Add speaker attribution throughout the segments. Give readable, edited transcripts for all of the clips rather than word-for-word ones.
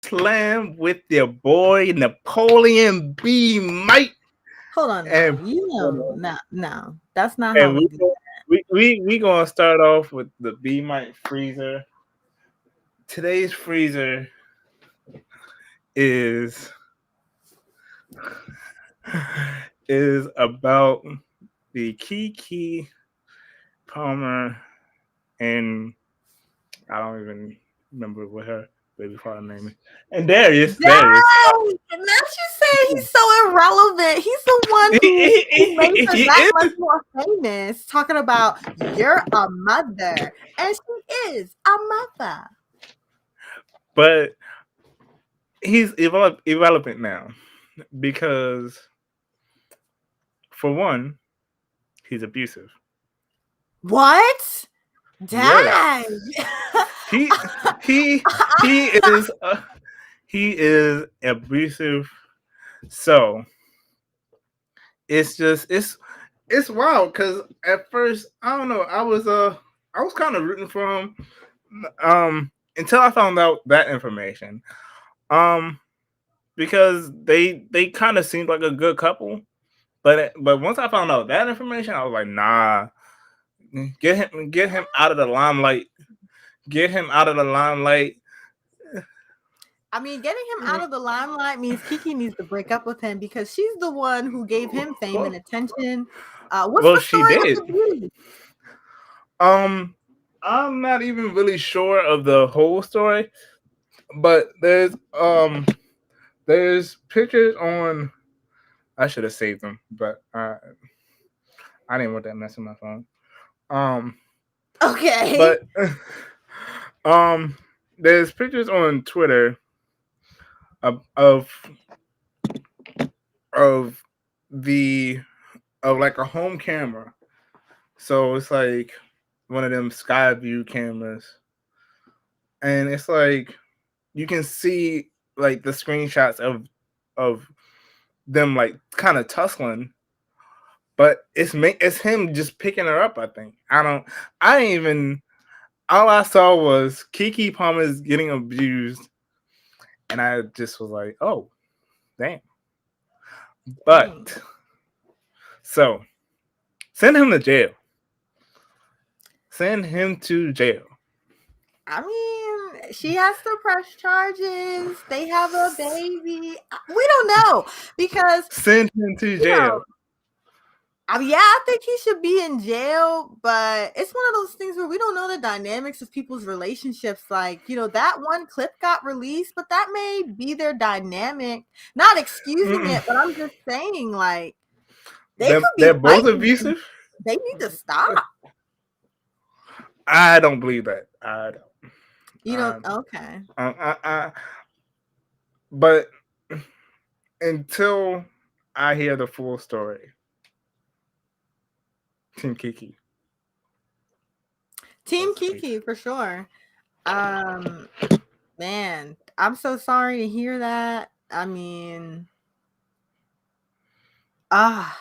Speaker 1: Slamm with your boy Napoleon B'Myte,
Speaker 2: Hold on now.
Speaker 1: and
Speaker 2: You know, no, that's not how
Speaker 1: and
Speaker 2: we
Speaker 1: we
Speaker 2: do
Speaker 1: go-
Speaker 2: that.
Speaker 1: we gonna start off with the B'Myte freezer. Today's freezer is is about the Keke Palmer, and I don't even remember what her baby father name is. And Darius.
Speaker 2: Dang! Not you say he's so irrelevant. He's the one who made her
Speaker 1: He
Speaker 2: that
Speaker 1: is,
Speaker 2: much more famous, talking about you're a mother. And she is a mother.
Speaker 1: but he's irrelevant now because, for one, he's abusive.
Speaker 2: What?
Speaker 1: Yes,
Speaker 2: Dang.
Speaker 1: he he he is he is abusive. So it's wild because at first I don't know, I was kind of rooting for him until I found out that information. Um because they kind of seemed like a good couple, but once I found out that information, I was like, nah, get him out of the limelight. Get him out of the limelight.
Speaker 2: I mean, getting him out of the limelight means Keke needs to break up with him because she's the one who gave him fame and
Speaker 1: Well,
Speaker 2: attention. What's
Speaker 1: well,
Speaker 2: the
Speaker 1: she
Speaker 2: story with
Speaker 1: did.
Speaker 2: the beauty?
Speaker 1: Um, I'm not even really sure of the whole story, but there's pictures on. I should have saved them, but I didn't want that mess in my phone. Um,
Speaker 2: Okay.
Speaker 1: but um, there's pictures on Twitter of of the of like a home camera. So it's like one of them sky view cameras, and it's like you can see like the screenshots of them like kind of tussling, but it's him just picking her up. I think I didn't even all I saw was Keke Palmer's getting abused, and I just was like, oh damn.
Speaker 2: Dang.
Speaker 1: But so send him to jail. Send him to jail.
Speaker 2: I mean, she has to press charges. They have a baby. We don't know because,
Speaker 1: Send him to
Speaker 2: you know,
Speaker 1: jail.
Speaker 2: I mean, yeah, I think he should be in jail, but it's one of those things where we don't know the dynamics of people's relationships. Like, that one clip got released, but that may be their dynamic. Not excusing
Speaker 1: Mm-mm.
Speaker 2: it, but I'm just saying, like, they
Speaker 1: Them
Speaker 2: could be
Speaker 1: they're both
Speaker 2: fighting and
Speaker 1: abusive.
Speaker 2: they need to stop.
Speaker 1: I don't believe that. I don't.
Speaker 2: Okay.
Speaker 1: I, but until I hear the full story, Team Kiki.
Speaker 2: Team
Speaker 1: Rest in peace.
Speaker 2: Keke for sure. Um, Man, I'm so sorry to hear that. I mean, ah,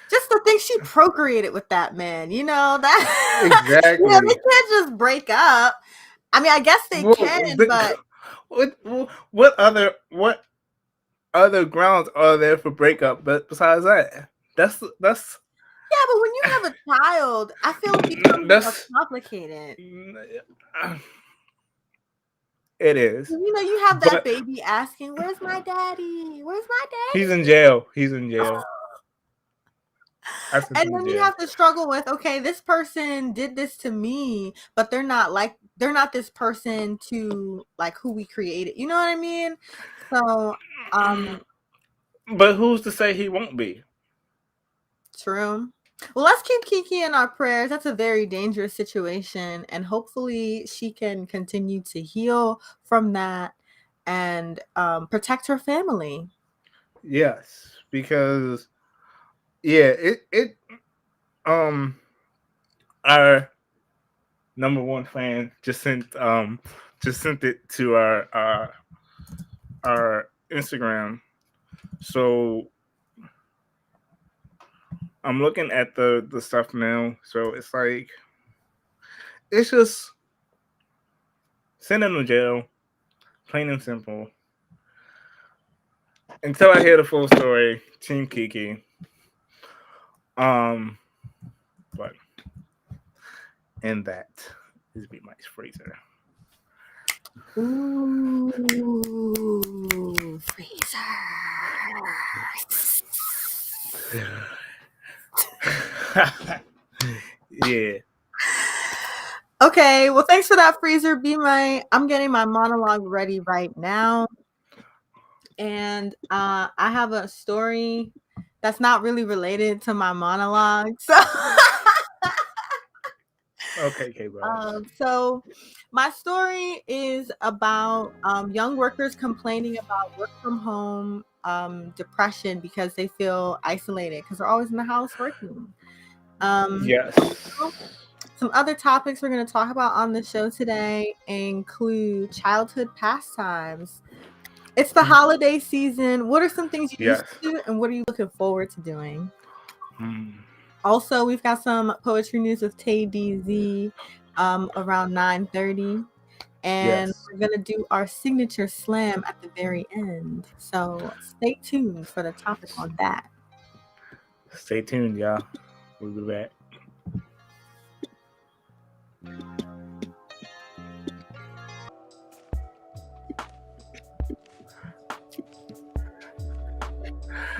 Speaker 2: just to think she procreated with that man, that they
Speaker 1: Exactly.
Speaker 2: can't just break up. I mean, I guess they
Speaker 1: Well,
Speaker 2: can, but
Speaker 1: what what other grounds are there for breakup? But besides that, that's
Speaker 2: yeah, but when you have a child, I feel it becomes more
Speaker 1: that's
Speaker 2: complicated.
Speaker 1: it is.
Speaker 2: You have that
Speaker 1: But
Speaker 2: baby asking, "Where's my daddy? Where's my
Speaker 1: he's in
Speaker 2: daddy?"
Speaker 1: jail. He's in jail. I sent
Speaker 2: And
Speaker 1: him to
Speaker 2: then you
Speaker 1: jail.
Speaker 2: have to struggle with, okay, this person did this to me, but they're not this person to like who we created. You know what I mean? So,
Speaker 1: But who's to say he won't be?
Speaker 2: true. Well, let's keep Keke in our prayers. That's a very dangerous situation, and hopefully she can continue to heal from that and protect her family.
Speaker 1: Yes, because yeah, it um our number one fan just sent it to our Instagram. So I'm looking at the stuff now. So it's like it's just send him to jail, Plain and simple. Until I hear the full story, Team Keke. But and that is B'Myte's freezer.
Speaker 2: Ooh, freezer.
Speaker 1: Yeah.
Speaker 2: Okay, well, thanks for that, freezer. I'm getting my monologue ready right now, and I have a story that's not really related to my monologue. So,
Speaker 1: Okay, Bellz.
Speaker 2: so my story is about young workers complaining about work from home depression because they feel isolated because they're always in the house working.
Speaker 1: Yes.
Speaker 2: Some other topics we're going to talk about on the show today include childhood pastimes. It's the holiday season. What are some things you used to do, and what are you looking forward to doing? Also, we've got some poetry news with TayDZ around 9:30. And we're going to do our signature slam at the very end. So stay tuned for the topic on that.
Speaker 1: Stay tuned, y'all. We'll be back.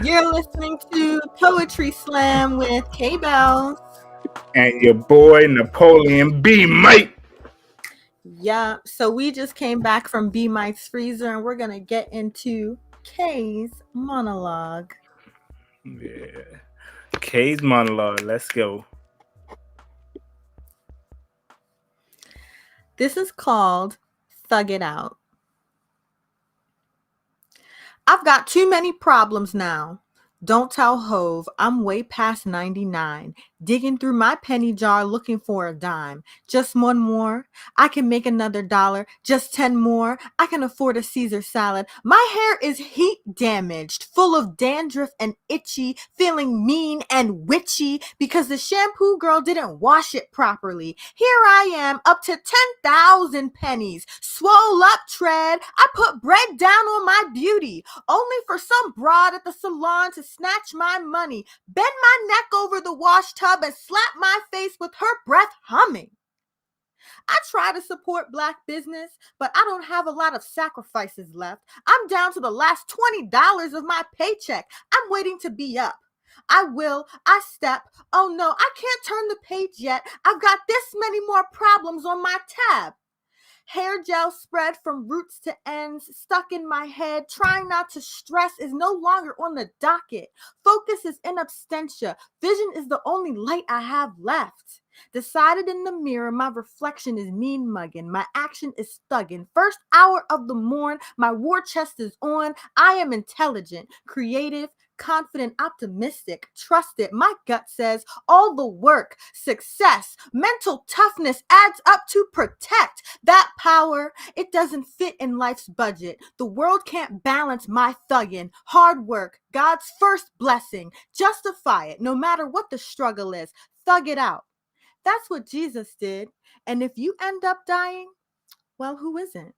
Speaker 2: You're listening to Poetry Slamm with Bellz.
Speaker 1: And your boy, Napoleon B'Myte.
Speaker 2: Yeah, so we just came back from B'Myte's freezer, and we're going to get into K's monologue.
Speaker 1: Yeah. K's monologue. Let's go.
Speaker 2: This is called Thug It Out. I've got too many problems now. Don't tell Hove, I'm way past 99, digging through my penny jar looking for a dime. Just one more, I can make another $1. Just 10 more, I can afford a Caesar salad. My hair is heat damaged, full of dandruff and itchy, feeling mean and witchy because the shampoo girl didn't wash it properly. Here I am, up to 10,000 pennies, swole up tread. I put bread down on my beauty, only for some broad at the salon to snatch my money, bend my neck over the wash tub and slap my face with her breath humming. I try to support Black business, but I don't have a lot of sacrifices left. I'm down to the last $20 of my paycheck. I'm waiting to be up. I step. Oh no, I can't turn the page yet. I've got this many more problems on my tab. Hair gel spread from roots to ends, stuck in my head. Trying not to stress is no longer on the docket. Focus is in absentia. Vision is the only light I have left. Decided in the mirror, my reflection is mean mugging. My action is thugging. First hour of the morn, my war chest is on. I am intelligent, creative, confident, optimistic, trusted. My gut says all the work, success, mental toughness adds up to protect that power. It doesn't fit in life's budget. The world can't balance my thugging. Hard work, God's first blessing. Justify it no matter what the struggle is. Thug it out. That's what Jesus did. And if you end up dying, well, who isn't?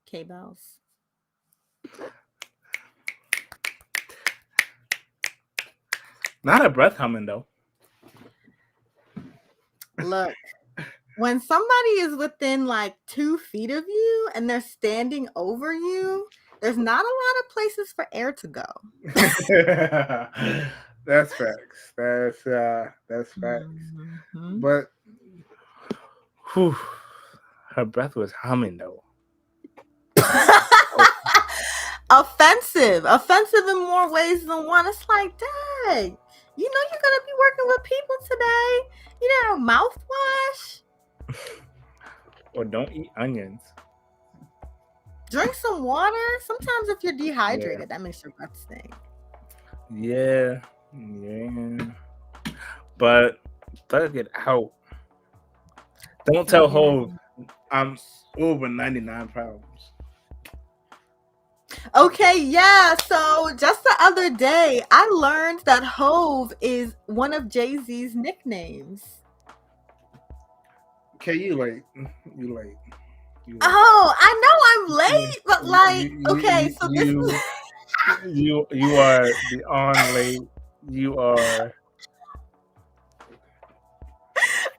Speaker 2: Bellz.
Speaker 1: Not a breath humming, though.
Speaker 2: Look, when somebody is within like 2 feet of you and they're standing over you, there's not a lot of places for air to go.
Speaker 1: That's facts. That's facts.
Speaker 2: Mm-hmm.
Speaker 1: But whew, her breath was humming, though.
Speaker 2: Offensive in more ways than one. It's like, dang, you know you're gonna be working with people today. You know, mouthwash.
Speaker 1: Or don't eat onions.
Speaker 2: Drink some water. Sometimes if you're dehydrated, that makes your breath stink.
Speaker 1: Yeah. But thug it out. Don't tell Hove I'm over 99 problems.
Speaker 2: Okay, yeah. So just the other day, I learned that Hove is one of Jay-Z's nicknames.
Speaker 1: Okay, you late.
Speaker 2: Oh, I know I'm late, but like,
Speaker 1: You,
Speaker 2: okay, so this is
Speaker 1: you are beyond late. You are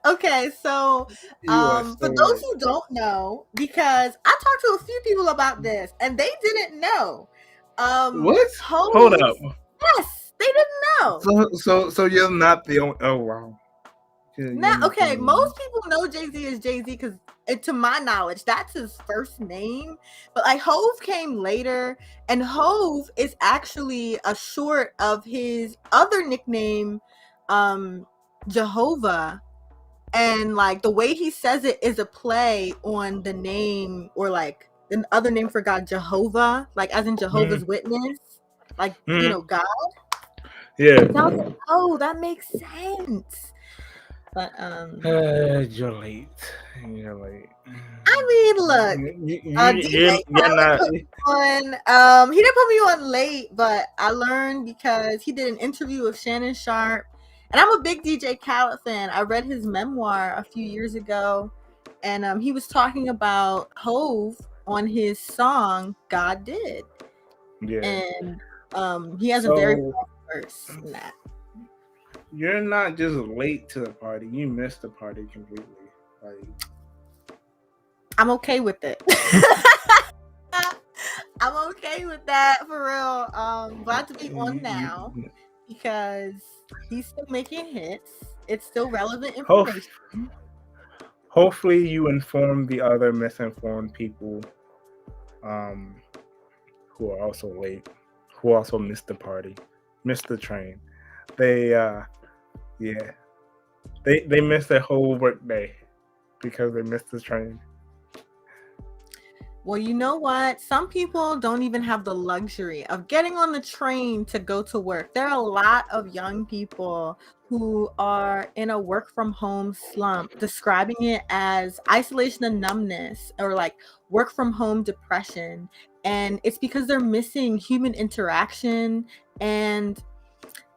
Speaker 2: okay. So,
Speaker 1: you are
Speaker 2: for
Speaker 1: so
Speaker 2: those
Speaker 1: late.
Speaker 2: who don't know, because I talked to a few people about this and they didn't know.
Speaker 1: What? Hold up.
Speaker 2: Hove, yes, they didn't know.
Speaker 1: So you're not the only. Oh wow. You're
Speaker 2: Now,
Speaker 1: not the
Speaker 2: okay,
Speaker 1: only one.
Speaker 2: most people know Jay-Z as Jay-Z because, to my knowledge, that's his first name. But like Hove came later, and Hove is actually a short of his other nickname, Jehovah. And like the way he says it is a play on the name, or like the other name for God, Jehovah, like as in Jehovah's Witness, like God.
Speaker 1: Yeah.
Speaker 2: So I was like, oh, that makes sense. But
Speaker 1: You're late. You're late.
Speaker 2: I mean, look, DJ
Speaker 1: You're
Speaker 2: Khaled
Speaker 1: not.
Speaker 2: put me on. He didn't put me on late, but I learned because he did an interview with Shannon Sharp, and I'm a big DJ Khaled fan. I read his memoir a few years ago, and he was talking about Hove on his song "God Did,"
Speaker 1: Yeah.
Speaker 2: and he has a very powerful verse in that.
Speaker 1: You're not just late to the party. You missed the party completely. Like
Speaker 2: I'm okay with it. I'm okay with that for real. Glad to be on now because he's still making hits. It's still relevant information.
Speaker 1: Hopefully you inform the other misinformed people um, who are also late, who also missed the party, missed the train. They yeah. They missed their whole work day because they missed the train.
Speaker 2: Well, you know what? Some people don't even have the luxury of getting on the train to go to work. There are a lot of young people who are in a work from home slump, describing it as isolation and numbness, or like work from home depression. And it's because they're missing human interaction. And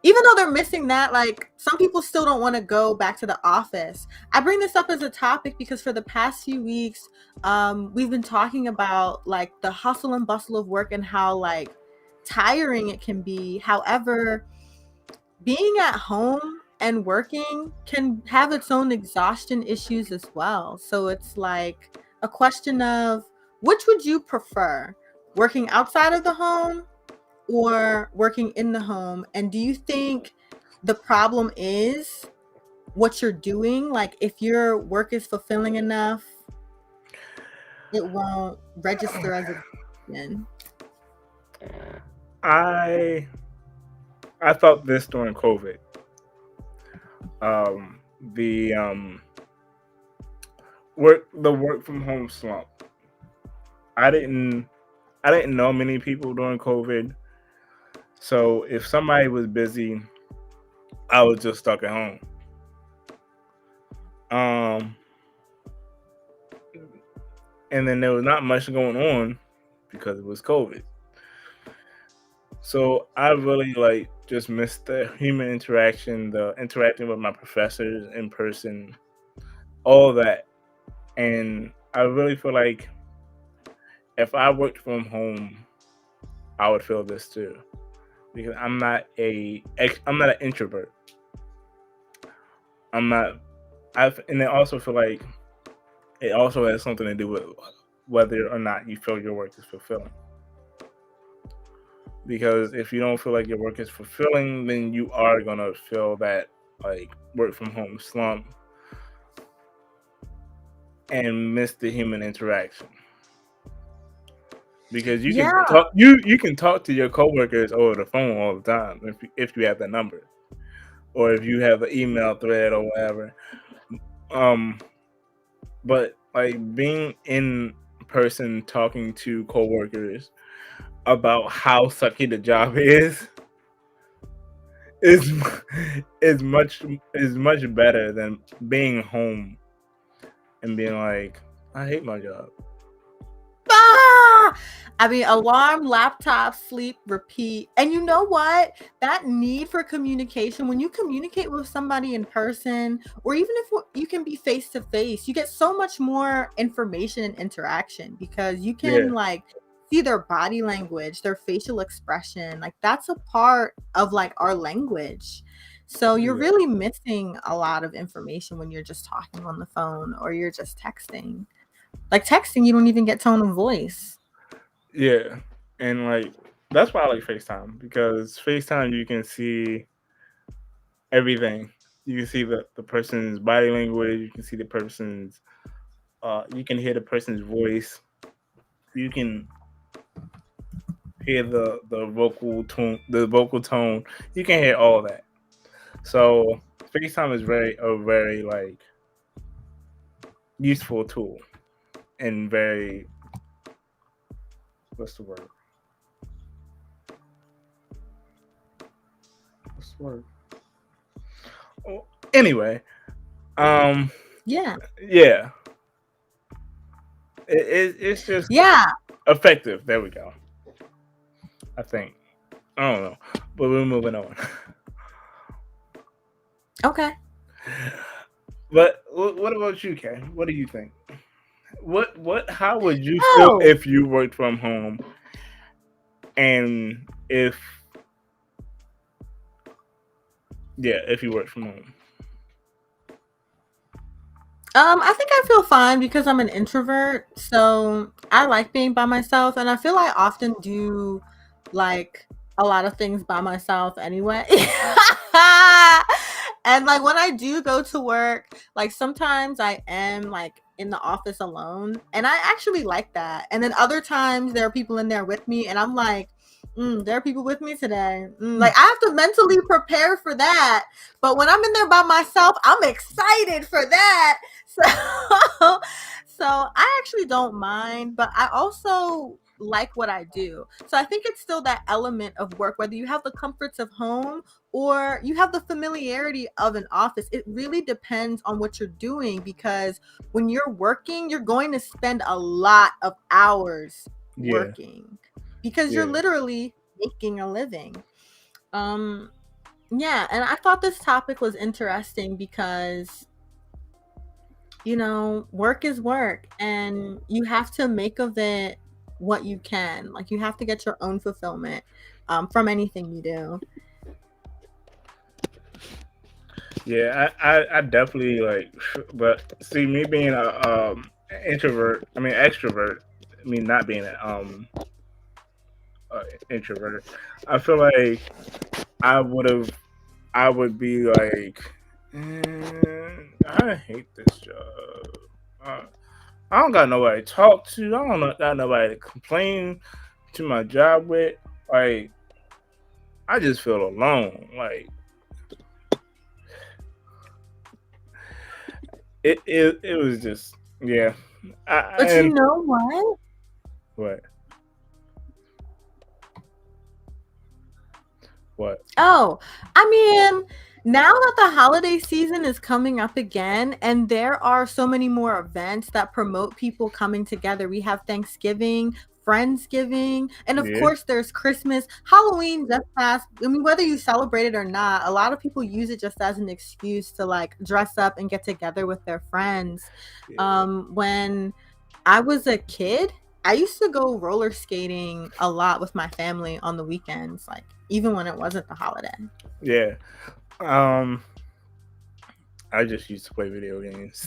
Speaker 2: even though they're missing that, like some people still don't want to go back to the office. I bring this up as a topic because for the past few weeks, we've been talking about like the hustle and bustle of work and how like tiring it can be. However, being at home and working can have its own exhaustion issues as well. So it's like a question of which would you prefer, working outside of the home or working in the home? And do you think the problem is what you're doing? Like if your work is fulfilling enough, it won't register as a win.
Speaker 1: I felt this during COVID. The work from home slump. I didn't know many people during COVID. So if somebody was busy, I was just stuck at home. And then there was not much going on because it was COVID. So I really like just missed the human interaction, the interacting with my professors in person, all that. And I really feel like if I worked from home, I would feel this too, because I'm not an introvert. I'm not. And I also feel like it also has something to do with whether or not you feel your work is fulfilling. Because if you don't feel like your work is fulfilling, then you are gonna feel that like work from home slump and miss the human interaction. Because you can talk, you can talk to your coworkers over the phone all the time if you have the number, or if you have an email thread or whatever. But like being in person talking to coworkers about how sucky the job is much better than being home and being like, I hate my job.
Speaker 2: I mean, alarm, laptop, sleep, repeat. And you know what? That need for communication, when you communicate with somebody in person, or even if you can be face to face, you get so much more information and interaction because you can
Speaker 1: Yeah.
Speaker 2: like see their body language, their facial expression. Like that's a part of like our language. So you're
Speaker 1: Yeah.
Speaker 2: really missing a lot of information when you're just talking on the phone or you're just texting. Like texting, you don't even get tone of voice.
Speaker 1: Yeah. And like that's why I like FaceTime, because FaceTime you can see everything. You can see the person's body language, you can see the person's you can hear the person's voice. You can hear the vocal tone. You can hear all that. So FaceTime is very like useful tool, and very, what's the word? What's the word? Oh, anyway, um,
Speaker 2: Yeah.
Speaker 1: yeah, it's just
Speaker 2: Yeah.
Speaker 1: effective. There we go. I think. I don't know, but we're moving on.
Speaker 2: Okay.
Speaker 1: But what about you, Kay? What do you think? What? How would you feel
Speaker 2: Oh,
Speaker 1: if you worked from home, and if if you worked from home?
Speaker 2: I think I feel fine because I'm an introvert, so I like being by myself, and I feel I often do like a lot of things by myself anyway. And like when I do go to work, like sometimes I am like in the office alone, and I actually like that. And then other times there are people in there with me, and I'm like, there are people with me today. Like I have to mentally prepare for that. But when I'm in there by myself, I'm excited for that. So, so I actually don't mind, but I also like what I do. So I think it's still that element of work, whether you have the comforts of home or you have the familiarity of an office. It really depends on what you're doing because when you're working, you're going to spend a lot of hours
Speaker 1: Yeah,
Speaker 2: working because you're
Speaker 1: yeah,
Speaker 2: literally making a living. Um yeah, and I thought this topic was interesting because work is work and you have to make of it what you can. Like you have to get your own fulfillment from anything you do.
Speaker 1: yeah. I definitely like, but see, me being a introvert, I mean extrovert, I mean not being a introvert. I feel like I would have, I would be like, I hate this job. Uh, I don't got nobody to talk to. I don't got nobody to complain to my job with. Like, I just feel alone. Like, it was just, yeah.
Speaker 2: But you
Speaker 1: And
Speaker 2: know what?
Speaker 1: what? What?
Speaker 2: Oh, I mean, now that the holiday season is coming up again, and there are so many more events that promote people coming together. We have Thanksgiving, Friendsgiving, and of
Speaker 1: Yeah.
Speaker 2: course, there's Christmas. Halloween just passed. I mean, whether you celebrate it or not, a lot of people use it just as an excuse to like dress up and get together with their friends.
Speaker 1: Yeah.
Speaker 2: When I was a kid, I used to go roller skating a lot with my family on the weekends, like even when it wasn't the holiday.
Speaker 1: Yeah. Um, I just used to play video games.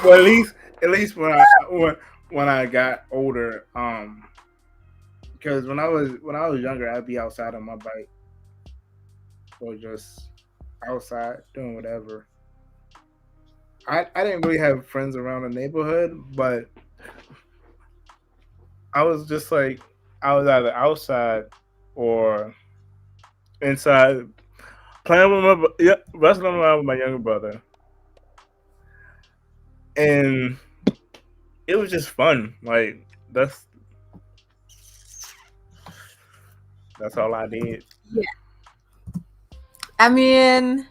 Speaker 1: Well, at least when I got older, because when I was younger, I'd be outside on my bike or just outside doing whatever. I didn't really have friends around the neighborhood, but I was just like, I was either outside or inside playing with wrestling around with my younger brother, and it was just fun. Like that's all I did.
Speaker 2: Yeah. I mean,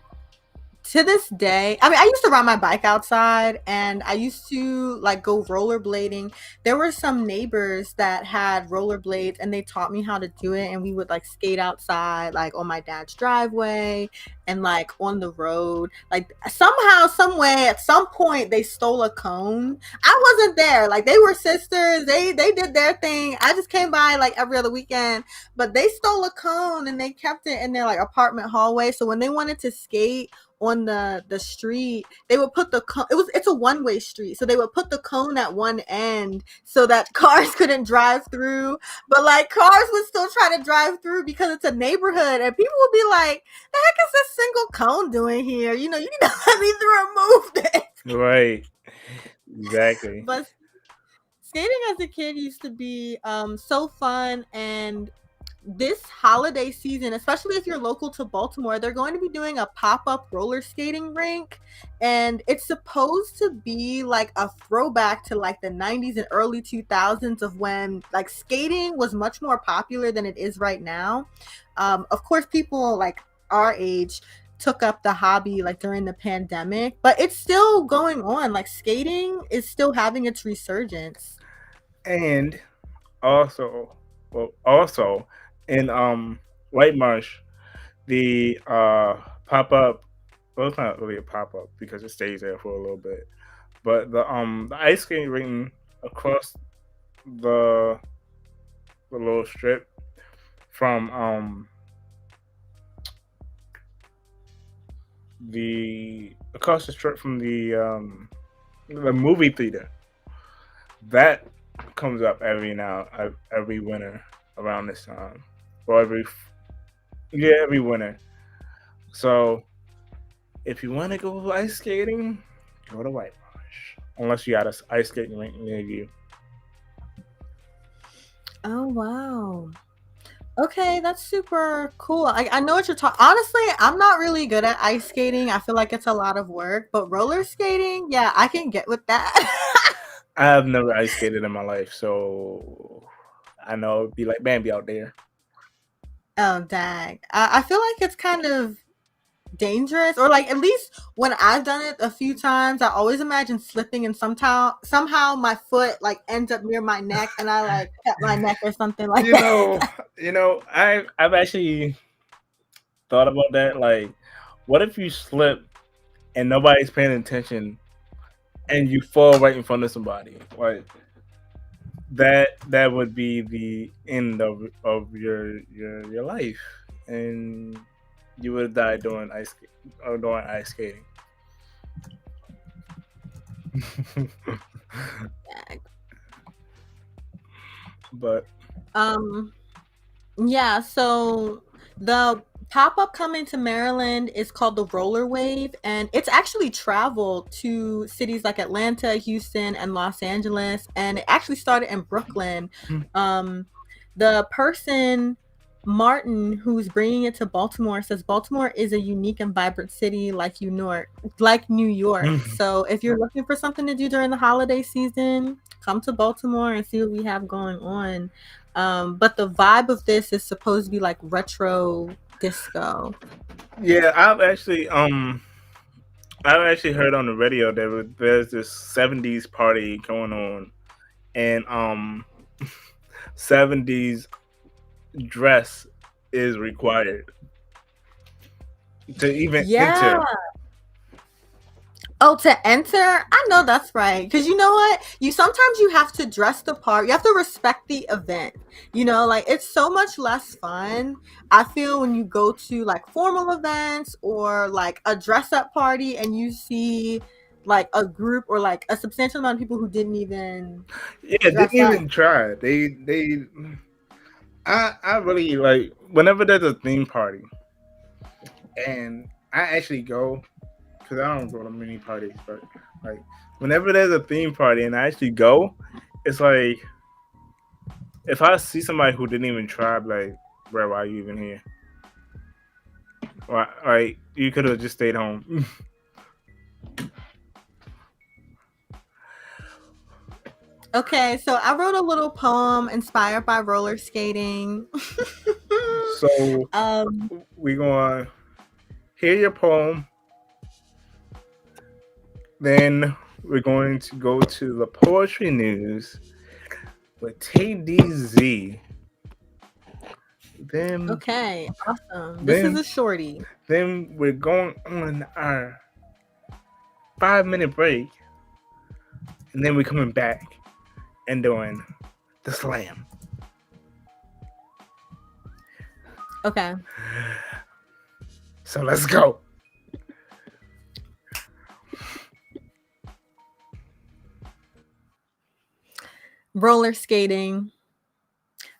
Speaker 2: to this day, I mean, I used to ride my bike outside and I used to like go rollerblading. There were some neighbors that had rollerblades and they taught me how to do it. And we would like skate outside, like on my dad's driveway and like on the road. Like somehow, some way, at some point, they stole a cone. I wasn't there. Like they were sisters. They did their thing. I just came by like every other weekend. But they stole a cone and they kept it in their like apartment hallway. So when they wanted to skate on the street, they would put the cone. It's a one-way street, so they would put the cone at one end so that cars couldn't drive through. But like cars would still try to drive through because it's a neighborhood, and people would be like, "The heck is this single cone doing here? You know, you need to let me through and move this."
Speaker 1: Right. Exactly.
Speaker 2: But skating as a kid used to be so fun. And this holiday season, especially if you're local to Baltimore, they're going to be doing a pop-up roller skating rink, and it's supposed to be like a throwback to like the 90s and early 2000s of when like skating was much more popular than it is right now. Of course, people like our age took up the hobby like during the pandemic, but it's still going on. Like skating is still having its resurgence.
Speaker 1: And also, in White Marsh, the pop up. Well, it's not really a pop up because it stays there for a little bit. But the ice skating rink across the little strip from the across the strip from the movie theater, that comes up every winter around this time, or every winter. So if you want to go ice skating, go to White Marsh, unless you got a ice skating rink near you.
Speaker 2: Oh wow. Okay, that's super cool. I know what you're talking. Honestly, I'm not really good at ice skating. I feel like it's a lot of work, but roller skating, yeah, I can get with that.
Speaker 1: I have never ice skated in my life, so I know it'd be like Bambi out there.
Speaker 2: Oh, dang. I feel like it's kind of dangerous, or like at least when I've done it a few times, I always imagine slipping and somehow my foot like ends up near my neck and I like cut my neck or something like that.
Speaker 1: I've actually thought about that. Like, what if you slip and nobody's paying attention and you fall right in front of somebody? Like that would be the end of your life, and you would have died doing ice skating. But
Speaker 2: Yeah, so the pop-up coming to Maryland is called the Roller Wave, and it's actually traveled to cities like Atlanta, Houston, and Los Angeles, and it actually started in Brooklyn. The person Martin, who's bringing it to Baltimore, says Baltimore is a unique and vibrant city like New York. So if you're looking for something to do during the holiday season, come to Baltimore and see what we have going on. But the vibe of this is supposed to be like retro disco.
Speaker 1: yeah, I've actually heard on the radio there's this 70s party going on, and 70s dress is required to even
Speaker 2: Yeah.
Speaker 1: enter.
Speaker 2: Oh, to enter? I know that's right. Because you know what? Sometimes you have to dress the part. You have to respect the event. You know, like it's so much less fun. I feel when you go to like formal events or like a dress up party and you see like a group or like a substantial amount of people who didn't even
Speaker 1: Didn't
Speaker 2: dress up.
Speaker 1: even try. I really like whenever there's a theme party, and I actually go because I don't go to many parties, but like whenever there's a theme party and I actually go, it's like if I see somebody who didn't even try, I'm like, bro, why are you even here? Why, like you could have just stayed home.
Speaker 2: Okay, so I wrote a little poem inspired by roller skating.
Speaker 1: So
Speaker 2: um,
Speaker 1: we're gonna hear your poem Then we're going to go to the poetry news with TayDZ. Then,
Speaker 2: Okay, awesome. This is a shorty.
Speaker 1: then we're going on our 5-minute break, and then we're coming back and doing the slam.
Speaker 2: Okay.
Speaker 1: So let's go.
Speaker 2: Roller skating.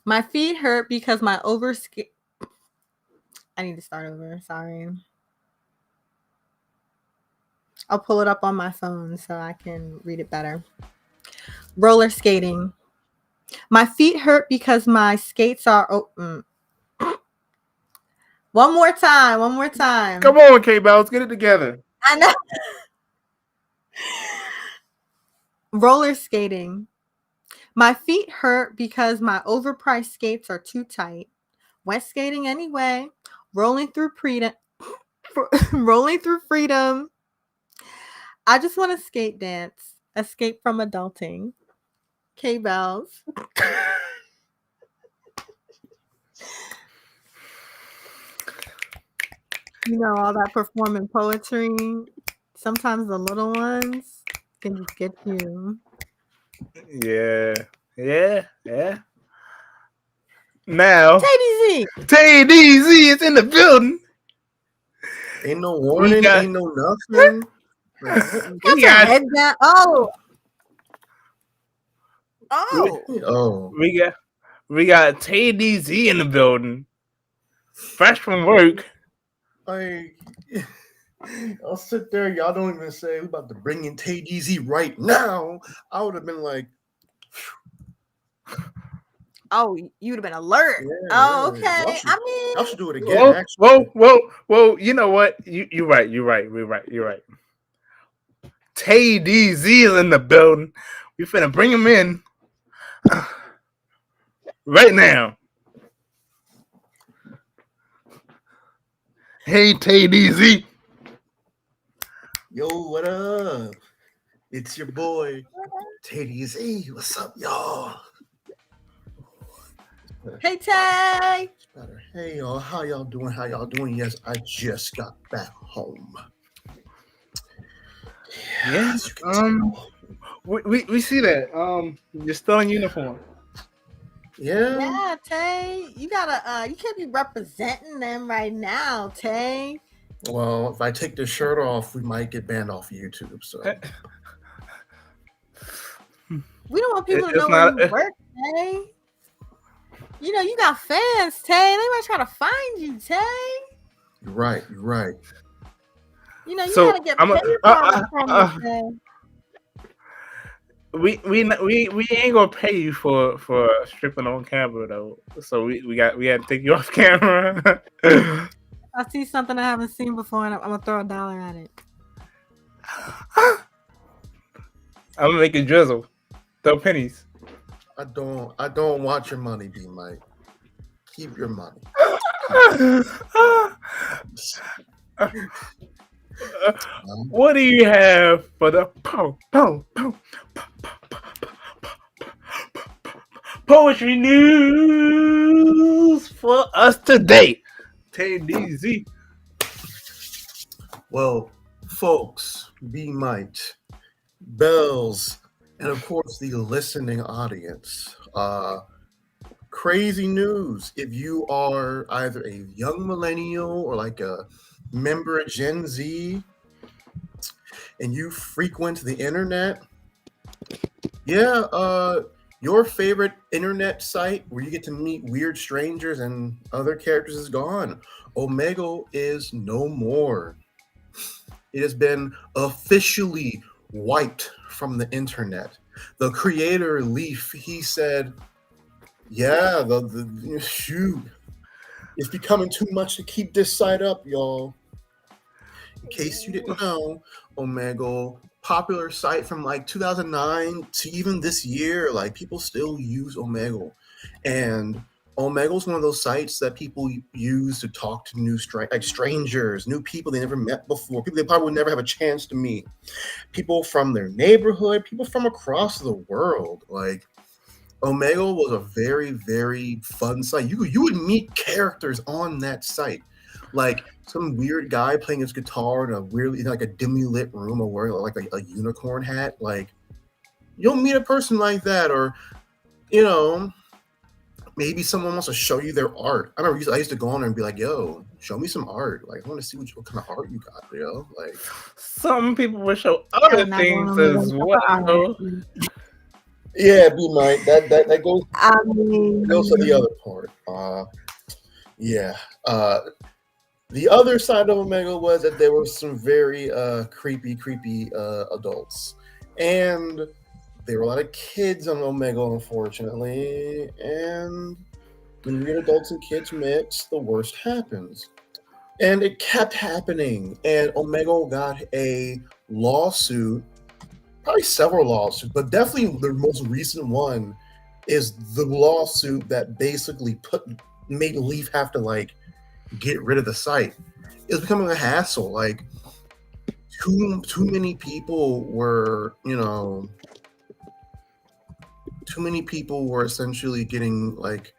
Speaker 2: My feet hurt because my I need to start over. Sorry. I'll pull it up on my phone so I can read it better. Roller skating. My feet hurt because my skates are open. One more time.
Speaker 1: Come on, K-Bellz, get it together.
Speaker 2: I know. Roller skating. My feet hurt because my overpriced skates are too tight. Went skating anyway. Rolling through freedom. I just want to skate dance. Escape from adulting. K-Bellz. You know, all that performing poetry. Sometimes the little ones can just get you.
Speaker 1: Yeah. Now, TayDZ is in the building.
Speaker 3: Ain't no warning, ain't no nothing.
Speaker 2: Got your head down.
Speaker 1: We got TayDZ in the building. Fresh from work.
Speaker 3: Like, I'll sit there. Y'all don't even say we're about to bring in TayDZ right now. I would have been like,
Speaker 2: oh, you would have been alert. Yeah, okay.
Speaker 3: Y'all should do it again.
Speaker 1: Whoa. You know what? You're right. We're right. TayDZ is in the building. We finna bring him in right now. Hey, TayDZ.
Speaker 3: Yo, what up? It's your boy, TayDZ. What's up, y'all?
Speaker 2: Hey, Tay.
Speaker 3: Hey, y'all. How y'all doing? Yes, I just got back home.
Speaker 1: Yes. We see that. You're still in uniform.
Speaker 3: Yeah,
Speaker 2: Tay. You gotta you can't be representing them right now, Tay.
Speaker 3: Well, if I take this shirt off, we might get banned off YouTube. So
Speaker 2: we don't want people to know where you work, Tay. You know, you got fans, Tay. They might try to find you, Tay.
Speaker 3: You're right.
Speaker 2: You know, you gotta get paid from Tay.
Speaker 1: We ain't gonna pay you for stripping on camera though. So we had to take you off camera.
Speaker 2: I see something I haven't seen before, and I'm gonna throw $1 at it.
Speaker 1: I'm gonna make it drizzle. Throw pennies.
Speaker 3: I don't want your money, B'Myte. Keep your money.
Speaker 1: What do you have for the poetry news for us today? TayDZ.
Speaker 3: Well, folks, B'Myte, Bellz, and of course the listening audience. Crazy news. If you are either a young millennial or like a member of Gen Z and you frequent the internet, your favorite internet site where you get to meet weird strangers and other characters is gone. Omegle is no more. It has been officially wiped from the internet. The creator, Leaf, he said, yeah, the shoot, it's becoming too much to keep this site up, y'all. In case you didn't know, Omegle, popular site from like 2009 to even this year, like people still use Omegle. And Omegle's one of those sites that people use to talk to new strangers, new people they never met before, people they probably would never have a chance to meet, people from their neighborhood, people from across the world. Like, Omegle was a very, very fun site. You would meet characters on that site, like some weird guy playing his guitar in a weirdly like a dimly lit room or wearing like a unicorn hat. Like, you'll meet a person like that, or maybe someone wants to show you their art. I remember I used to go on there and be like, "Yo, show me some art. Like, I want to see what kind of art you got, Like,
Speaker 1: some people will show other things as well.
Speaker 3: Yeah, B'Myte. That goes.
Speaker 2: I mean,
Speaker 3: Goes to the other part. The other side of Omegle was that there were some very creepy adults, and there were a lot of kids on Omegle, unfortunately. And when weird adults and kids mix, the worst happens. And it kept happening. And Omegle got a lawsuit, probably several lawsuits, but definitely the most recent one is the lawsuit that basically made Leaf have to like get rid of the site. It was becoming a hassle. Like, too many people were, too many people were essentially getting like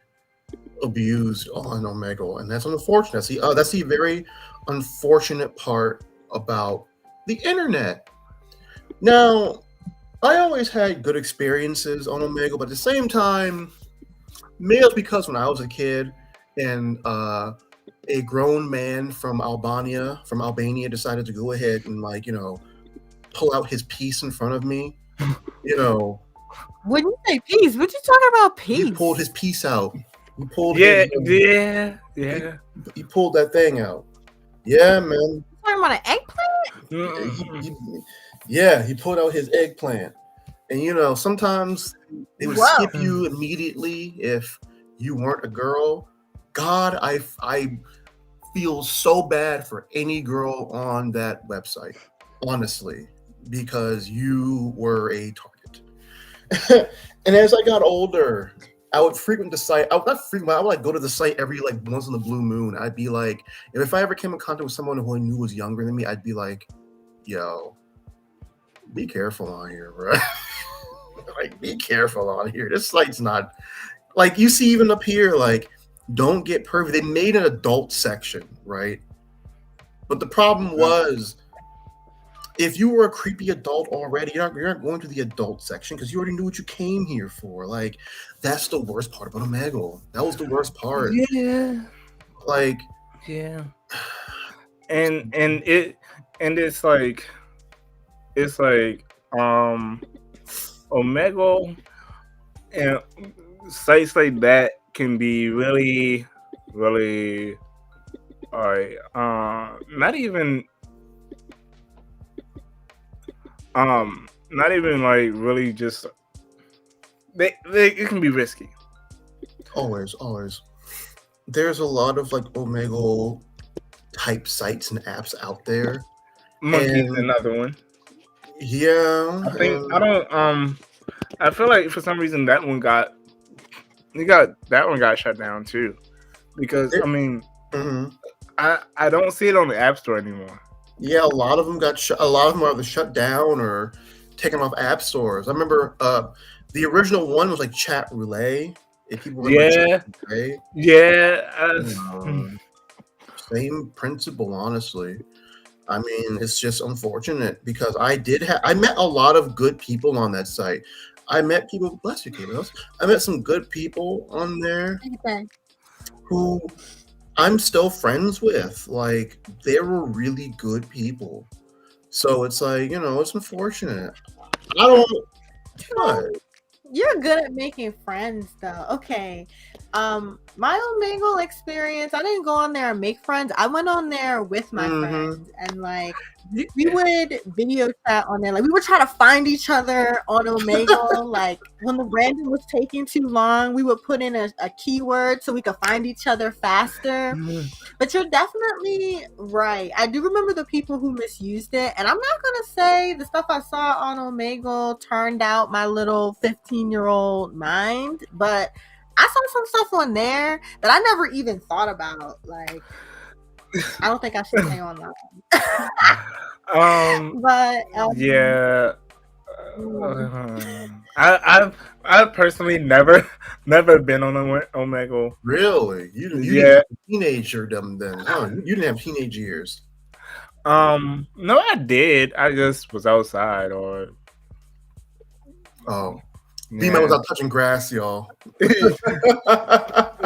Speaker 3: abused on Omegle, and that's unfortunate. That's the very unfortunate part about the internet. Now, I always had good experiences on Omegle, but at the same time, maybe it's because when I was a kid and a grown man from Albania decided to go ahead and pull out his piece in front of me,
Speaker 2: When you say peace, what you talking about peace?
Speaker 3: He pulled his piece out. He pulled
Speaker 1: yeah.
Speaker 3: He pulled that thing out. Yeah, man.
Speaker 2: You talking about an eggplant?
Speaker 3: He pulled out his eggplant. And sometimes they would skip you immediately if you weren't a girl. God, I feel so bad for any girl on that website, honestly, because you were a target. And as I got older, I would frequent the site. I would go to the site every once in the blue moon. I'd be like, if I ever came in contact with someone who I knew was younger than me, I'd be like, yo, be careful on here, bro. Be careful on here. This site's not you see even up here, don't get pervy. They made an adult section, right? But the problem was, if you were a creepy adult already, you're not going to the adult section because you already knew what you came here for. That's the worst part about Omegle. That was the worst part.
Speaker 1: Yeah.
Speaker 3: Yeah.
Speaker 1: And it's Omegle and sites like that can be really, really not even really just it can be risky.
Speaker 3: Always. There's a lot of Omegle type sites and apps out there.
Speaker 1: Monkey's another one.
Speaker 3: Yeah.
Speaker 1: I feel like for some reason that one got shut down too. Because I don't see it on the App Store anymore.
Speaker 3: Yeah, a lot of them got shut. A lot of them are either shut down or taken off app stores. I remember the original one was Chat Relay. If people remember Chat Relay.
Speaker 1: Yeah.
Speaker 3: Same principle, honestly. I mean, it's just unfortunate because I met a lot of good people on that site. I met people, bless you, Kate. I met some good people on there who I'm still friends with. They were really good people. So it's it's unfortunate. I don't. What?
Speaker 2: You're good at making friends, though. Okay. My Omegle experience, I didn't go on there and make friends. I went on there with my friends, and we would video chat on there. We would try to find each other on Omegle. When the random was taking too long, we would put in a keyword so we could find each other faster. But you're definitely right. I do remember the people who misused it, and I'm not gonna say the stuff I saw on Omegle turned out my little 15-year-old mind, but I saw some stuff on there that I never even thought about. Like, I don't think I should say online. But
Speaker 1: Yeah. I've personally never been on Omegle.
Speaker 3: Really? You didn't
Speaker 1: Yeah.
Speaker 3: have a teenager then, huh? You didn't have teenage years.
Speaker 1: No, I did. I just was outside or.
Speaker 3: Oh,
Speaker 1: Yeah.
Speaker 3: B-Man was out touching grass, y'all.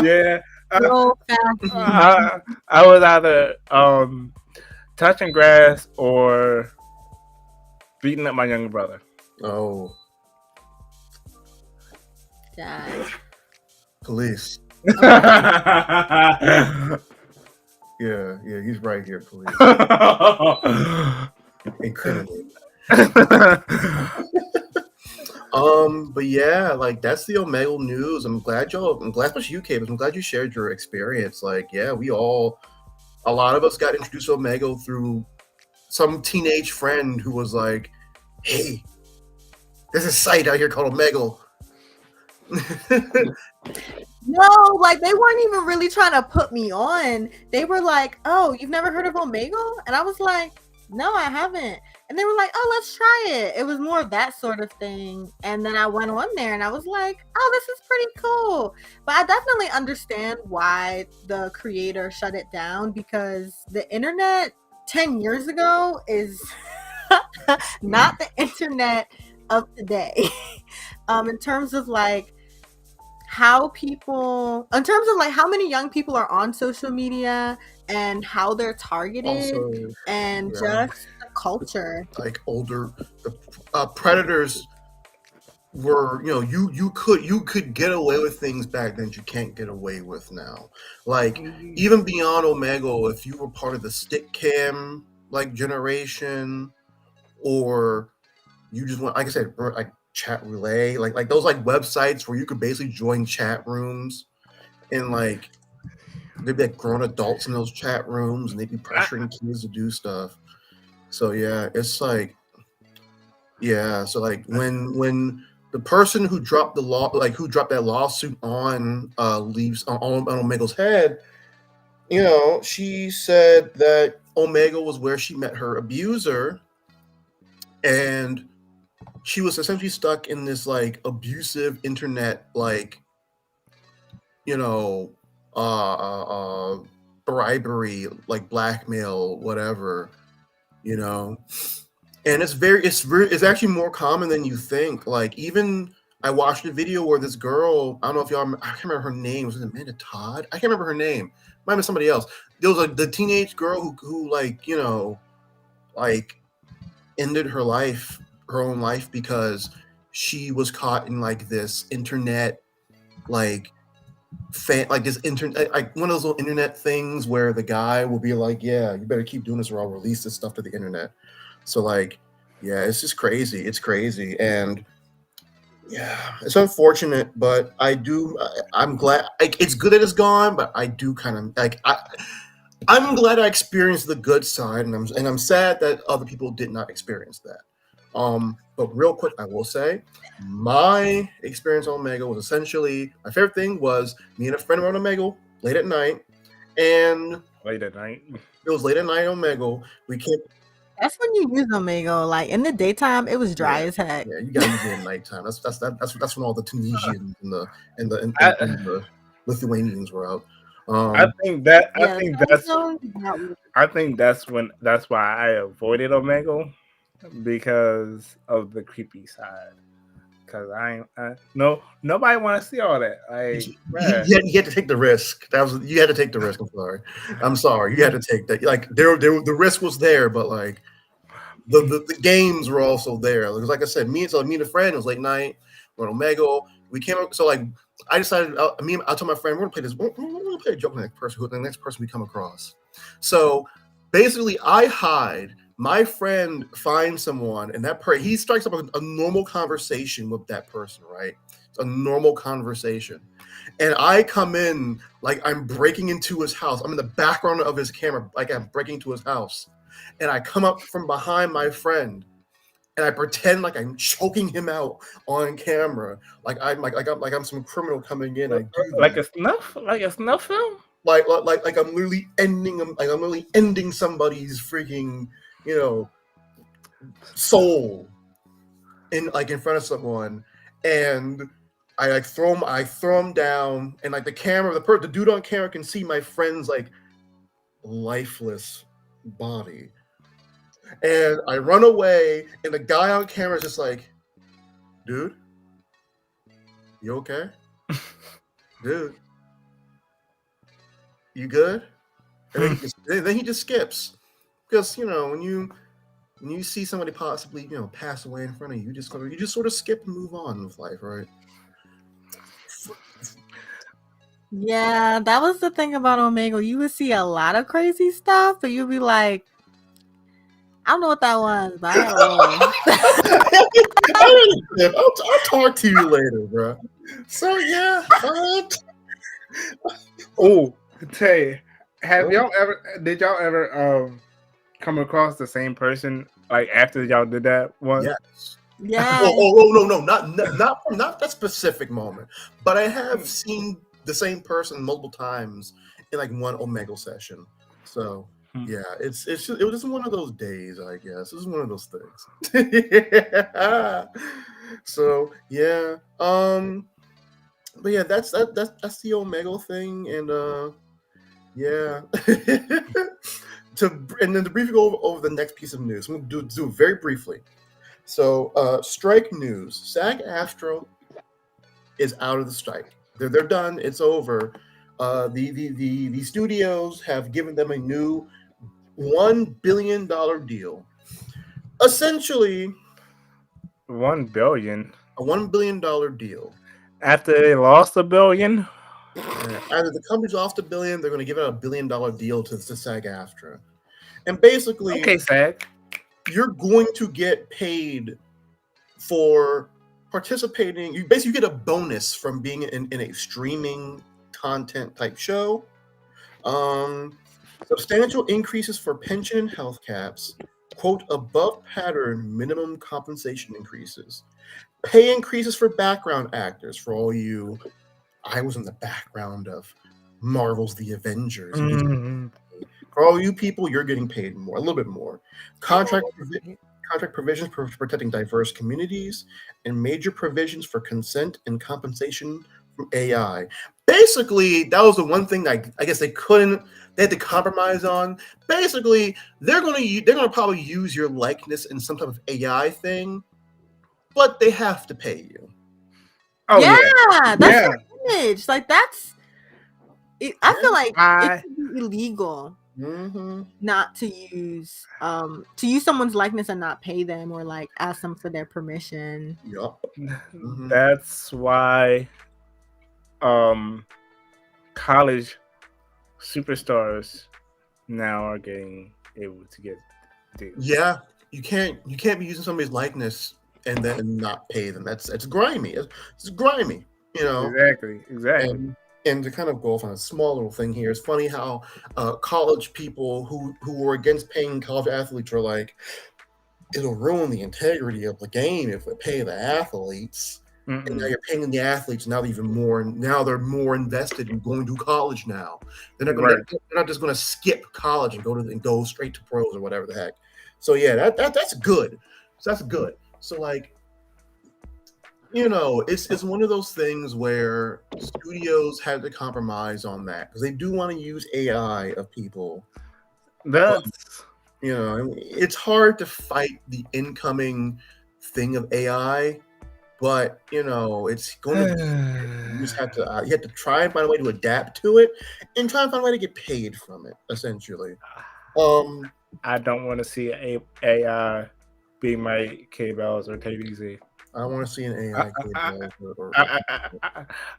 Speaker 1: Yeah.
Speaker 2: real fast.
Speaker 1: I was either touching grass or beating up my younger brother.
Speaker 3: Oh,
Speaker 2: Dad.
Speaker 3: police. Yeah, he's right here, police. Incriminating. But yeah, like that's the Omegle news. I'm glad, especially you, Kate, I'm glad you shared your experience. Like, yeah, a lot of us got introduced to Omegle through some teenage friend who was like, hey, there's a site out here called Omegle.
Speaker 2: No, like they weren't even really trying to put me on. They were like, "Oh, you've never heard of Omegle?" And I was like, "No, I haven't." And they were like, "Oh, let's try it." It was more of that sort of thing. And then I went on there and I was like, "Oh, this is pretty cool." But I definitely understand why the creator shut it down, because the internet 10 years ago is not the internet of today. In terms of like how many young people are on social media and how they're targeted,
Speaker 3: Also,
Speaker 2: and
Speaker 3: yeah,
Speaker 2: just the culture.
Speaker 3: like older predators were, you could get away with things back then you can't get away with now. Like even beyond Omegle, if you were part of the stick cam like generation, or you just want, like I said, like chat relay, like those like websites where you could basically join chat rooms and like there'd be like grown adults in those chat rooms and they'd be pressuring kids to do stuff. So yeah, it's like, yeah, so like when the person who dropped that lawsuit on leaves on Omegle's head, she said that Omegle was where she met her abuser, and she was essentially stuck in this like abusive internet, like, bribery, like blackmail, whatever, and it's actually more common than you think. Like, even I watched a video where this girl, I don't know if y'all, I can't remember her name. Was it Amanda Todd? I can't remember her name. Might be somebody else. There was like the teenage girl who like, like ended her own life because she was caught in like this internet, like this internet, like one of those little internet things where the guy will be like, yeah, you better keep doing this or I'll release this stuff to the internet. So like, yeah, it's just crazy. It's crazy. And yeah, it's unfortunate, but I'm glad, like, it's good that it's gone, but I do kind of like, I'm glad I experienced the good side, and I'm sad that other people did not experience that. But real quick, I will say my experience on Omegle was essentially, my favorite thing was me and a friend were on Omegle late at night, and
Speaker 1: Late at night.
Speaker 3: it was late at night on Omegle. We can't.
Speaker 2: That's when you use Omegle. Like in the daytime, it was dry as heck.
Speaker 3: Yeah, you gotta use it at nighttime. That's when all the Tunisians and the Lithuanians were out.
Speaker 1: I think that's why I avoided Omegle, because of the creepy side. Because nobody want to see all that. Like,
Speaker 3: you had to take the risk. You had to take the risk. I'm sorry. You had to take that. Like the risk was there, but like the games were also there. Because like I said, me and a friend, it was late night. We're on Omegle. We came up. So like I decided. I told my friend, we're gonna play this. We're gonna play a joke with the next person we come across. So basically, I hide. My friend finds someone, and he strikes up a normal conversation with that person, right? It's a normal conversation. And I come in like I'm breaking into his house. I'm in the background of his camera, like I'm breaking into his house. And I come up from behind my friend, and I pretend like I'm choking him out on camera, like I'm some criminal coming in. I do
Speaker 1: like
Speaker 3: that.
Speaker 1: a snuff film.
Speaker 3: Like I'm literally ending him. Like I'm literally ending somebody's freaking, soul in front of someone, and I throw him down, and like the dude on camera can see my friend's like lifeless body, and I run away, and the guy on camera is just like, dude, you okay? Dude, you good? And then he just skips, because when you see somebody possibly pass away in front of you, you just sort of skip and move on with life, right?
Speaker 2: Yeah, that was the thing about Omegle. You would see a lot of crazy stuff, but you'd be like, I don't know what that was, but I gotta roll.
Speaker 3: I'll talk to you later, bro. So yeah.
Speaker 1: Oh, Tay, did y'all ever come across the same person like after y'all did that one?
Speaker 3: Yes.
Speaker 2: Yeah.
Speaker 3: No, not that specific moment, but I have seen the same person multiple times in like one Omegle session. So yeah, it was just one of those days, I guess. It was one of those things. Yeah. So yeah, but yeah, that's the Omegle thing, and yeah. And then to briefly go over the next piece of news, I'm gonna do it very briefly. So, strike news. SAG-AFTRA is out of the strike. They're done. It's over. The studios have given them a new $1 billion deal. Essentially,
Speaker 1: $1 billion.
Speaker 3: A $1 billion deal.
Speaker 1: After they lost $1 billion.
Speaker 3: After the company's lost $1 billion, they're going to give out $1 billion deal to SAG-AFTRA. And basically,
Speaker 1: okay, SAG,
Speaker 3: you're going to get paid for participating. You basically get a bonus from being in a streaming content type show. Substantial increases for pension and health caps, quote, above pattern minimum compensation increases, pay increases for background actors. For all you, I was in the background of Marvel's The Avengers. For all you people, you're getting paid more, a little bit more. Contract provisions for protecting diverse communities, and major provisions for consent and compensation from AI. Basically, that was the one thing that I guess they had to compromise on. Basically, they're gonna probably use your likeness in some type of AI thing, but they have to pay you.
Speaker 2: Oh yeah, that's your image. Like that's. I feel like it should be illegal. Not to use someone's likeness and not pay them or like ask them for their permission.
Speaker 3: Yup.
Speaker 1: That's why college superstars now are getting able to get deals.
Speaker 3: Yeah, you can't be using somebody's likeness and then not pay them. It's grimy. It's grimy,
Speaker 1: Exactly.
Speaker 3: And to kind of go off on a small little thing here, it's funny how college people who were against paying college athletes are like, it'll ruin the integrity of the game if we pay the athletes. And now you're paying the athletes now even more. Now they're more invested in going to college now. They're not just going to skip college and go straight to pros or whatever the heck. So yeah, that's good. So that's good. So like, it's one of those things where studios had to compromise on that because they do want to use AI of people.
Speaker 1: That's
Speaker 3: it's hard to fight the incoming thing of AI, but it's going to you just have to you have to try and find a way to adapt to it and try and find a way to get paid from it. Essentially,
Speaker 1: I don't want to see AI be my Bellz or TayDZ.
Speaker 3: I want to see an AI.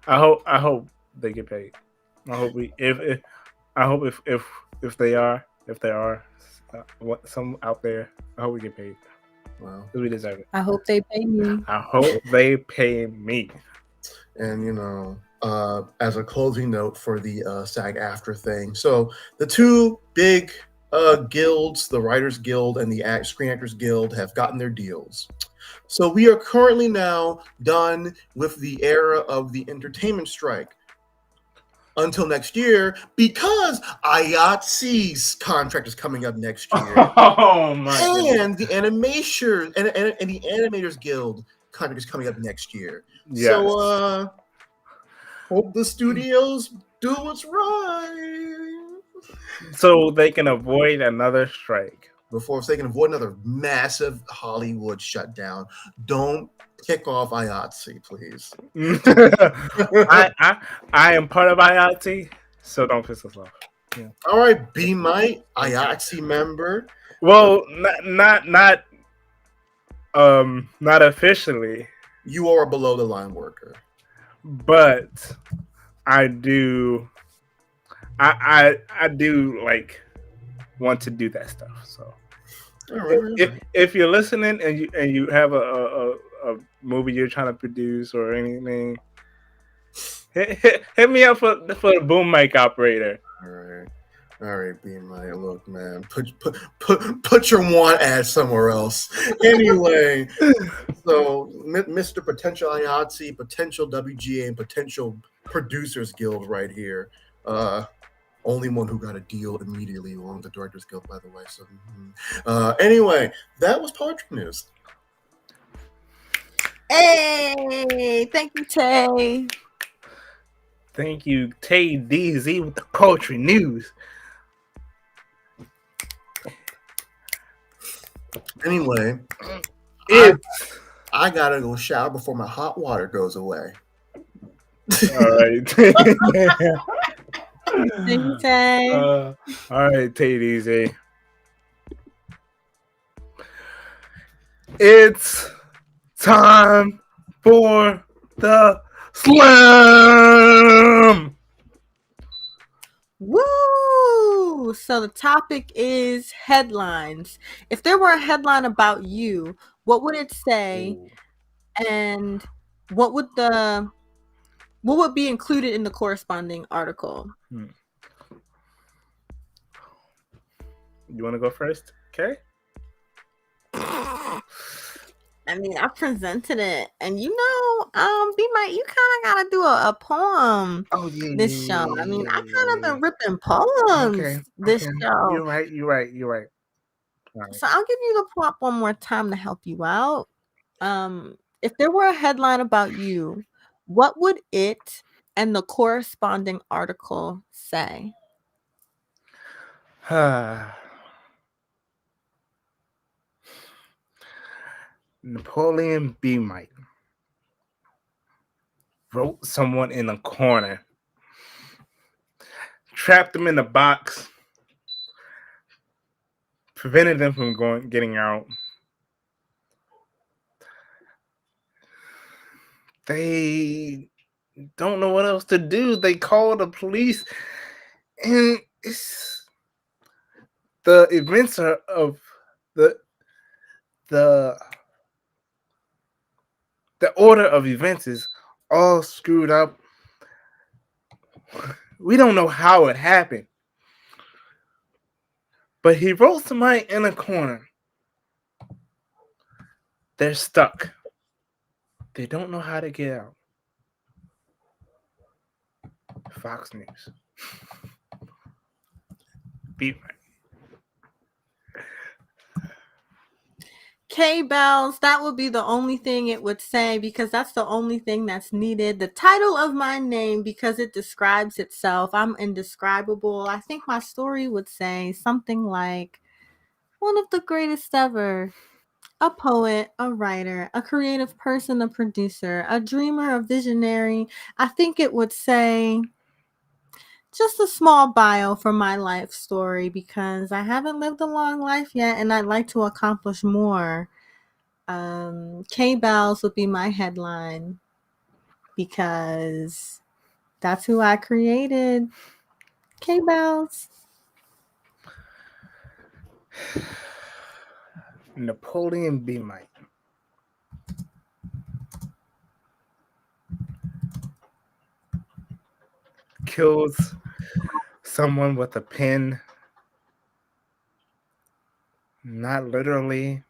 Speaker 1: I hope they get paid. I hope if they are some out there, I hope we get paid.
Speaker 3: Wow,
Speaker 1: we deserve it.
Speaker 2: I hope they pay me.
Speaker 1: I hope they pay me.
Speaker 3: And as a closing note for the SAG-AFTRA thing, so the two big guilds, the Writers Guild and the Screen Actors Guild, have gotten their deals. So we are currently now done with the era of the entertainment strike until next year, because IATSE's contract is coming up next year.
Speaker 1: Oh my goodness.
Speaker 3: And the animation and the Animators Guild contract is coming up next year.
Speaker 1: Yes.
Speaker 3: So hope the studios do what's right
Speaker 1: So they can avoid another strike.
Speaker 3: before they can avoid another massive Hollywood shutdown. Don't kick off IATSE, please.
Speaker 1: I am part of IATSE, so don't piss us off. Yeah.
Speaker 3: All right, B'Myte, IATSE member.
Speaker 1: Well, not officially.
Speaker 3: You are a below the line worker,
Speaker 1: but I do. I do like want to do that stuff. So
Speaker 3: all right.
Speaker 1: if you're listening and you have a movie you're trying to produce or anything, hit me up for the boom mic operator.
Speaker 3: All right, B'Myte. Look, man, put your want ad somewhere else. Anyway, so Mr. Potential IATSE, potential WGA, and potential Producers Guild right here. Only one who got a deal immediately along with the Directors Guild, by the way. So, anyway, that was Poetry News.
Speaker 2: Hey, thank you, Tay.
Speaker 1: Thank you, TayDZ, with the Poetry News.
Speaker 3: Anyway, I gotta go shower before my hot water goes away.
Speaker 1: All right.
Speaker 2: Thank you, Tay.
Speaker 1: All right, TayDZ. It's time for the slam.
Speaker 2: Woo! So the topic is headlines. If there were a headline about you, what would it say? And what would be included in the corresponding article?
Speaker 1: You want to go first? Okay.
Speaker 2: I mean, I presented it, and B'Myte, you kind of gotta do a poem. This show. I mean, I kind of been ripping poems this show.
Speaker 1: You're right. Right.
Speaker 2: So I'll give you the prompt one more time to help you out. If there were a headline about you, what would it and the corresponding article say?
Speaker 1: Napoleon B'Myte wrote someone in a corner, trapped them in a box, prevented them from getting out. They don't know what else to do. They call the police, and the events of the order of events is all screwed up. We don't know how it happened. But he wrote somebody in a corner. They're stuck. They don't know how to get out. Fox News. B'Myte.
Speaker 2: Bellz, that would be the only thing it would say, because that's the only thing that's needed. The title of my name, because it describes itself. I'm indescribable. I think my story would say something like, one of the greatest ever. A poet, a writer, a creative person, a producer, a dreamer, a visionary. I think it would say just a small bio for my life story, because I haven't lived a long life yet and I'd like to accomplish more. Bellz would be my headline, because that's who I created. Bellz.
Speaker 1: Napoleon B'Myte. Kills someone with a pen not literally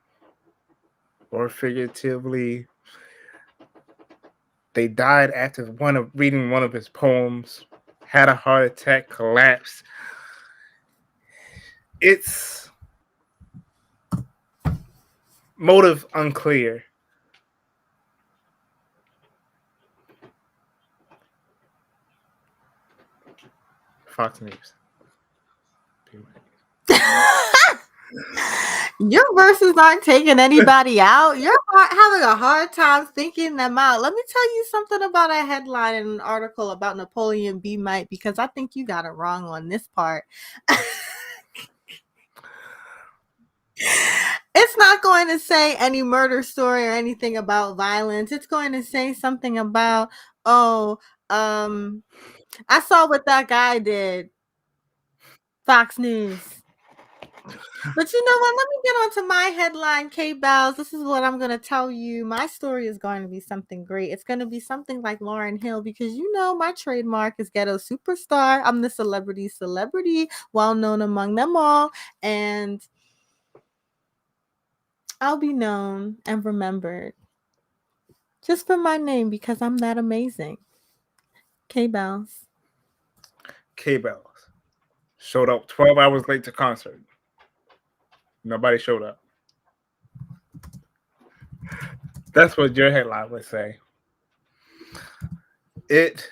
Speaker 1: or figuratively. They died after reading one of his poems, had a heart attack, collapsed. It's motive unclear. Fox News.
Speaker 2: Your verses aren't taking anybody out. You're having a hard time thinking them out. Let me tell you something about a headline in an article about Napoleon B'Myte, because I think you got it wrong on this part. It's not going to say any murder story or anything about violence. It's going to say something about, I saw what that guy did. Fox News. But you know what? Let me get on to my headline, Bellz. This is what I'm going to tell you. My story is going to be something great. It's going to be something like Lauryn Hill, because you know my trademark is ghetto superstar. I'm the celebrity, well known among them all. And I'll be known and remembered just for my name, because I'm that amazing. Bellz.
Speaker 1: Bellz showed up 12 hours late to concert. Nobody showed up. That's what your headline would say. It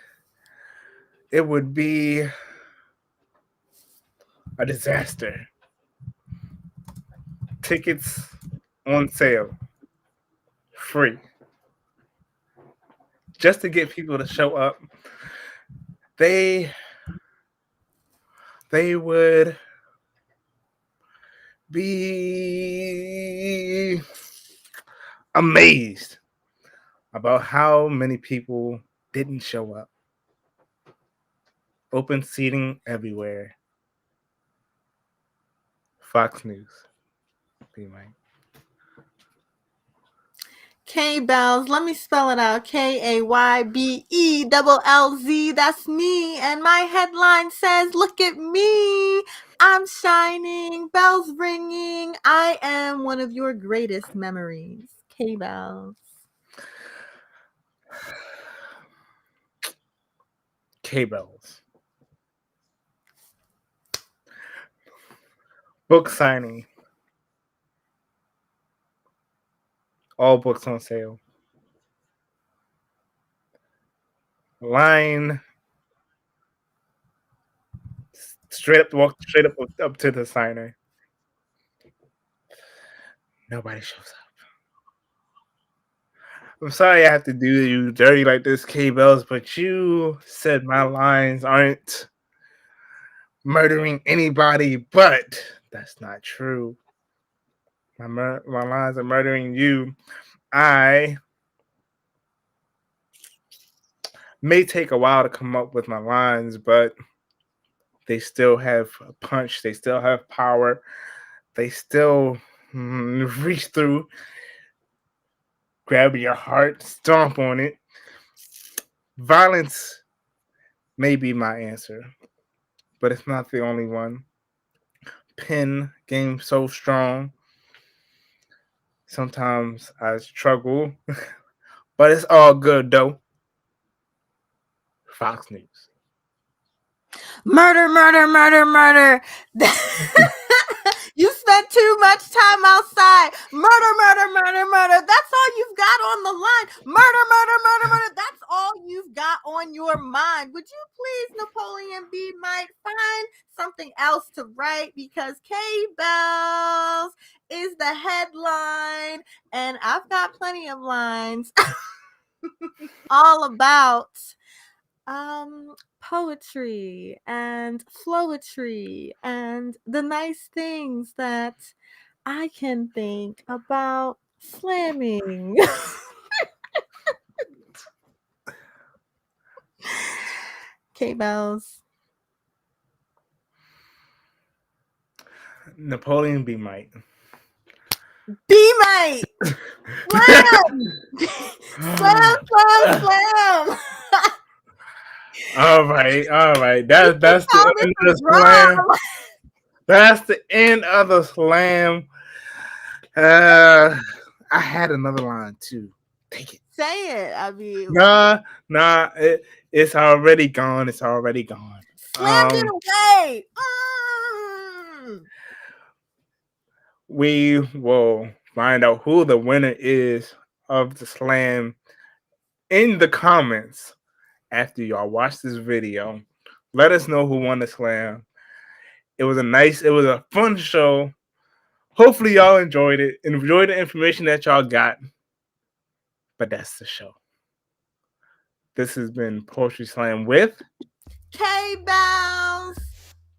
Speaker 1: would be a disaster. Tickets on sale, free, just to get people to show up. They would be amazed about how many people didn't show up. Open seating everywhere. Fox News. B'Myte.
Speaker 2: Bellz, let me spell it out. KAYBELLZ. That's me. And my headline says, look at me. I'm shining, bells ringing. I am one of your greatest memories. Bellz.
Speaker 1: Bellz. Book signing. All books on sale. Line. Walk straight up to the signer. Nobody shows up. I'm sorry I have to do you dirty like this, Bellz, but you said my lines aren't murdering anybody, but that's not true. My lines are murdering you. I may take a while to come up with my lines, but they still have a punch. They still have power. They still reach through, grab your heart, stomp on it. Violence may be my answer, but it's not the only one. Pen game so strong. Sometimes I struggle, but it's all good though. Fox News.
Speaker 2: Murder. You spent too much time outside. Murder. That's all you've got on the line. Murder. That's all you've got on your mind. Would you please, Napoleon B'Myte, find something else to write? Because Bellz is the headline, and I've got plenty of lines all about poetry and flowetry and the nice things that I can think about slamming. Bellz.
Speaker 1: Napoleon B'Myte.
Speaker 2: B'Myte! Slam!
Speaker 1: All right. That's the end of the slam. That's the end of the slam. I had another line too. Take it.
Speaker 2: Say it. I mean,
Speaker 1: Nah, it's already gone. It's already gone.
Speaker 2: slammed it away.
Speaker 1: We will find out who the winner is of the slam in the comments after y'all watch this video. Let us know who won the slam. It was a fun show. Hopefully y'all enjoyed it and enjoyed the information that y'all got. But that's the show. This has been Poetry Slamm with
Speaker 2: Bellz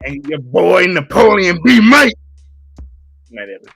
Speaker 1: and your boy Napoleon B'Myte. Good night, everybody.